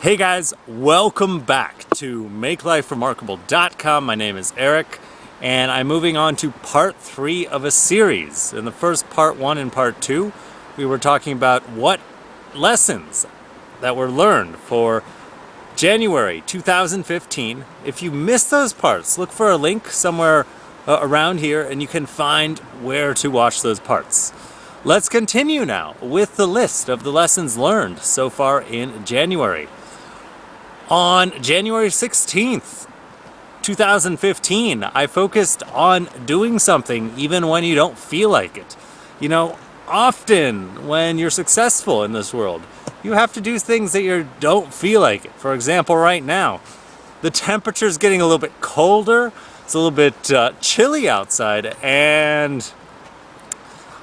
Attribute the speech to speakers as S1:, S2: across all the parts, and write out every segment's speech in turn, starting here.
S1: Hey guys, welcome back to MakeLifeRemarkable.com. My name is Eric, and I'm moving on to part 3 of a series. In the first part 1 and part 2, we were talking about what lessons that were learned for January 2015. If you missed those parts, look for a link somewhere around here and you can find where to watch those parts. Let's continue now with the list of the lessons learned so far in January. On January 16th, 2015, I focused on doing something even when you don't feel like it. You know, often when you're successful in this world, you have to do things that you don't feel like it. For example, right now, the temperature's getting a little bit colder. It's a little bit chilly outside, and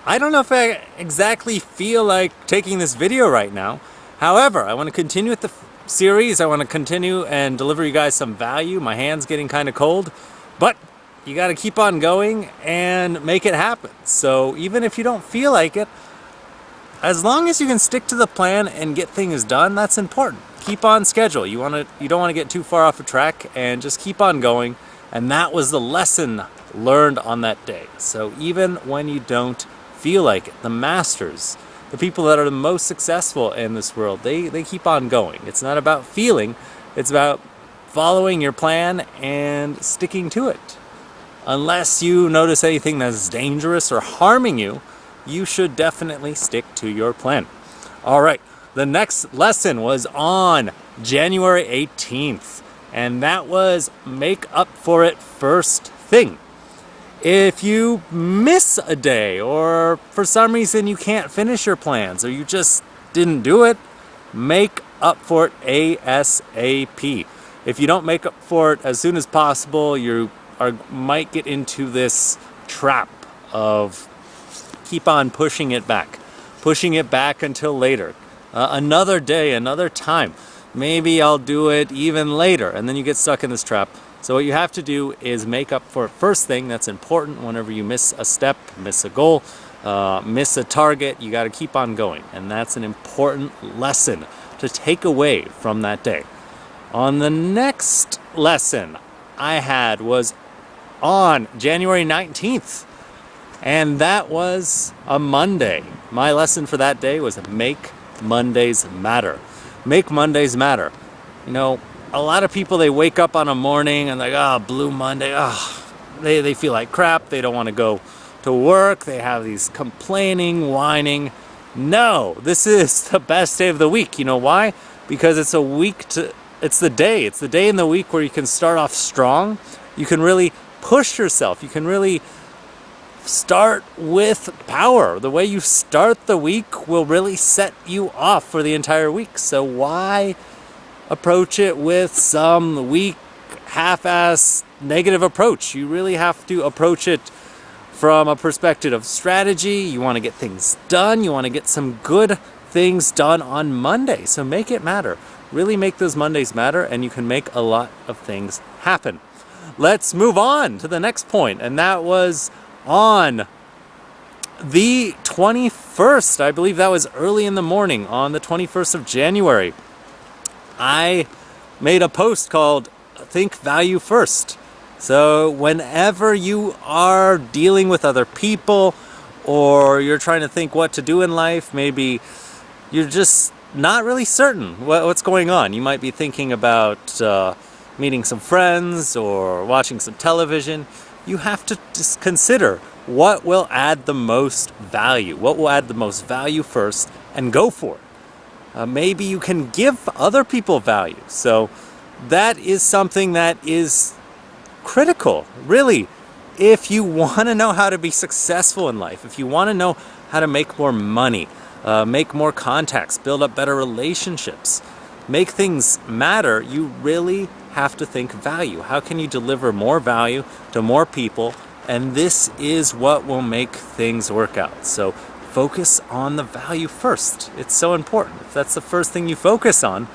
S1: I don't know if I exactly feel like taking this video right now. However, I want to continue with the series. I want to continue and deliver you guys some value. My hand's getting kind of cold, but you got to keep on going and make it happen. So even if you don't feel like it, as long as you can stick to the plan and get things done, that's important. Keep on schedule. You don't want to get too far off a track, and just keep on going. And that was the lesson learned on that day. So even when you don't feel like it, the masters, the people that are the most successful in this world, they keep on going. It's not about feeling, it's about following your plan and sticking to it. Unless you notice anything that's dangerous or harming you, you should definitely stick to your plan. All right, the next lesson was on January 18th, and that was make up for it first thing. If you miss a day, or for some reason you can't finish your plans, or you just didn't do it, make up for it ASAP. If you don't make up for it as soon as possible, you might get into this trap of keep on pushing it back until later. Another day, another time. Maybe I'll do it even later, and then you get stuck in this trap. So what you have to do is make up for it first thing. That's important. Whenever you miss a step, miss a goal, miss a target, you got to keep on going. And that's an important lesson to take away from that day. On the next lesson I had was on January 19th. And that was a Monday. My lesson for that day was make Mondays matter. Make Mondays matter. You know, a lot of people, they wake up on a morning and like, Blue Monday, they feel like crap, they don't want to go to work, they have these complaining, whining. No, this is the best day of the week. You know why? Because it's the day in the week where you can start off strong, you can really push yourself, you can really start with power. The way you start the week will really set you off for the entire week. So why approach it with some weak, half-ass negative approach? You really have to approach it from a perspective of strategy. You want to get things done. You want to get some good things done on Monday. So make it matter. Really make those Mondays matter, and you can make a lot of things happen. Let's move on to the next point, and that was on the 21st. I believe that was early in the morning, on the 21st of January. I made a post called Think Value First. So whenever you are dealing with other people, or you're trying to think what to do in life, maybe you're just not really certain what's going on. You might be thinking about meeting some friends or watching some television. You have to just consider what will add the most value. What will add the most value first, and go for it. Maybe you can give other people value. So that is something that is critical, really. If you want to know how to be successful in life, if you want to know how to make more money, make more contacts, build up better relationships, make things matter, you really have to think value. How can you deliver more value to more people? And this is what will make things work out. So focus on the value first. It's so important. If that's the first thing you focus on,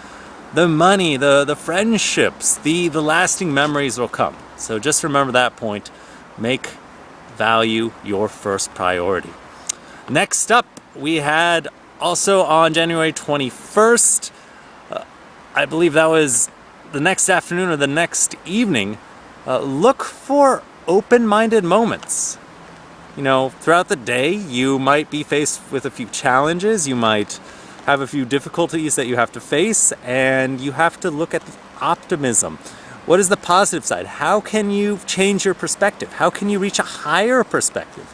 S1: the money, the friendships, the lasting memories will come. So just remember that point. Make value your first priority. Next up, we had also on January 21st, I believe that was the next afternoon or the next evening, look for open-minded moments. You know, throughout the day, you might be faced with a few challenges, you might have a few difficulties that you have to face, and you have to look at the optimism. What is the positive side? How can you change your perspective? How can you reach a higher perspective?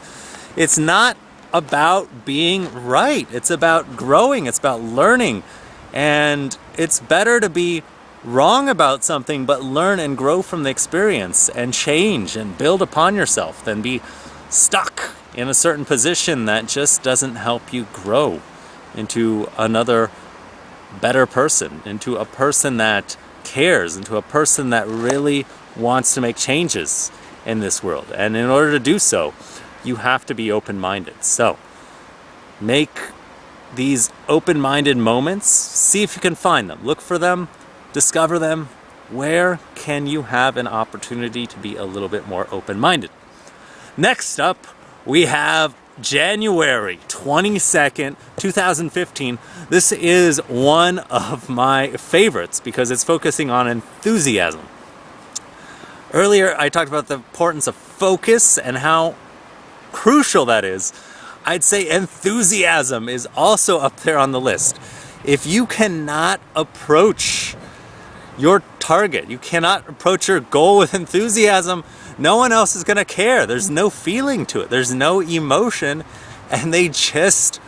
S1: It's not about being right. It's about growing. It's about learning. And it's better to be wrong about something, but learn and grow from the experience and change and build upon yourself than be stuck in a certain position that just doesn't help you grow into another better person, into a person that cares, into a person that really wants to make changes in this world. And in order to do so, you have to be open-minded. So make these open-minded moments, see if you can find them, look for them, discover them. Where can you have an opportunity to be a little bit more open-minded? Next up, we have January 22nd, 2015. This is one of my favorites because it's focusing on enthusiasm. Earlier, I talked about the importance of focus and how crucial that is. I'd say enthusiasm is also up there on the list. If you cannot approach your target, you cannot approach your goal with enthusiasm, no one else is going to care. There's no feeling to it. There's no emotion, and they just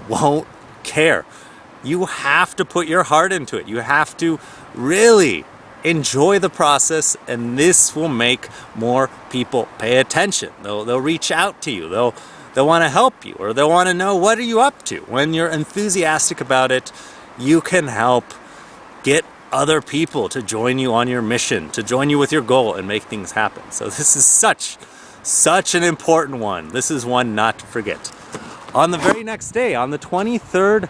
S1: won't care. You have to put your heart into it. You have to really enjoy the process, and this will make more people pay attention. They'll reach out to you. They'll want to help you, or they'll want to know, what are you up to? When you're enthusiastic about it, you can help get other people to join you on your mission, to join you with your goal and make things happen. So this is such an important one. This is one not to forget. On the very next day, on the 23rd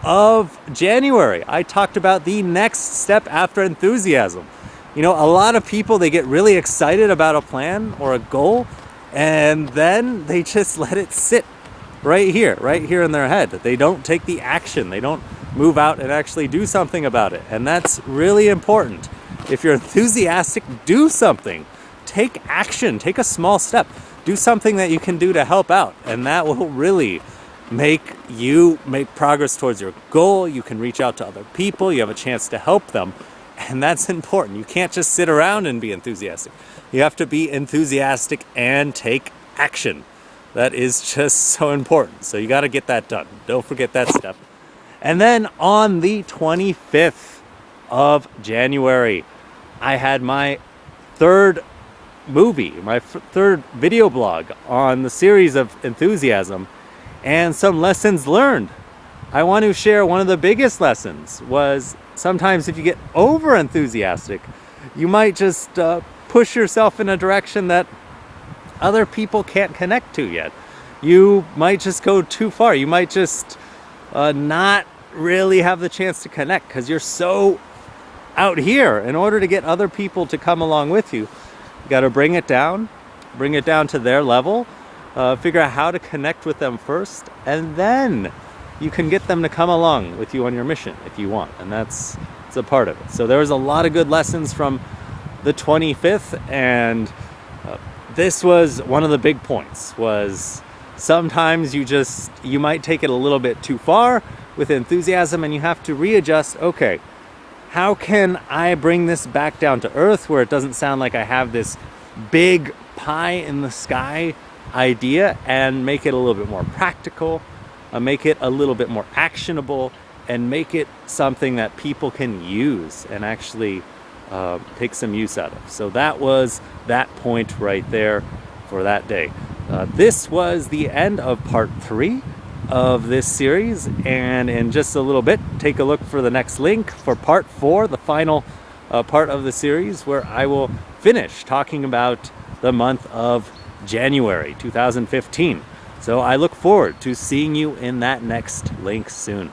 S1: of January, I talked about the next step after enthusiasm. You know, a lot of people, they get really excited about a plan or a goal, and then they just let it sit right here in their head. They don't take the action. They don't move out and actually do something about it. And that's really important. If you're enthusiastic, do something. Take action. Take a small step. Do something that you can do to help out. And that will really make you make progress towards your goal. You can reach out to other people. You have a chance to help them. And that's important. You can't just sit around and be enthusiastic. You have to be enthusiastic and take action. That is just so important. So you got to get that done. Don't forget that step. And then on the 25th of January, I had my third movie, my third video blog on the series of enthusiasm and some lessons learned. I want to share one of the biggest lessons was sometimes if you get over enthusiastic, you might just push yourself in a direction that other people can't connect to yet. You might just go too far. You might just not really have the chance to connect because you're so out here. In order to get other people to come along with you, you got to bring it down to their level, figure out how to connect with them first, and then you can get them to come along with you on your mission if you want, and it's a part of it. So there was a lot of good lessons from the 25th, and this was one of the big points, was sometimes you might take it a little bit too far with enthusiasm, and you have to readjust. Okay, how can I bring this back down to earth where it doesn't sound like I have this big pie in the sky idea, and make it a little bit more practical, make it a little bit more actionable, and make it something that people can use and actually take some use out of. So that was that point right there for that day. This was the end of part 3 of this series, and in just a little bit, take a look for the next link for part 4, the final part of the series, where I will finish talking about the month of January 2015. So I look forward to seeing you in that next link soon.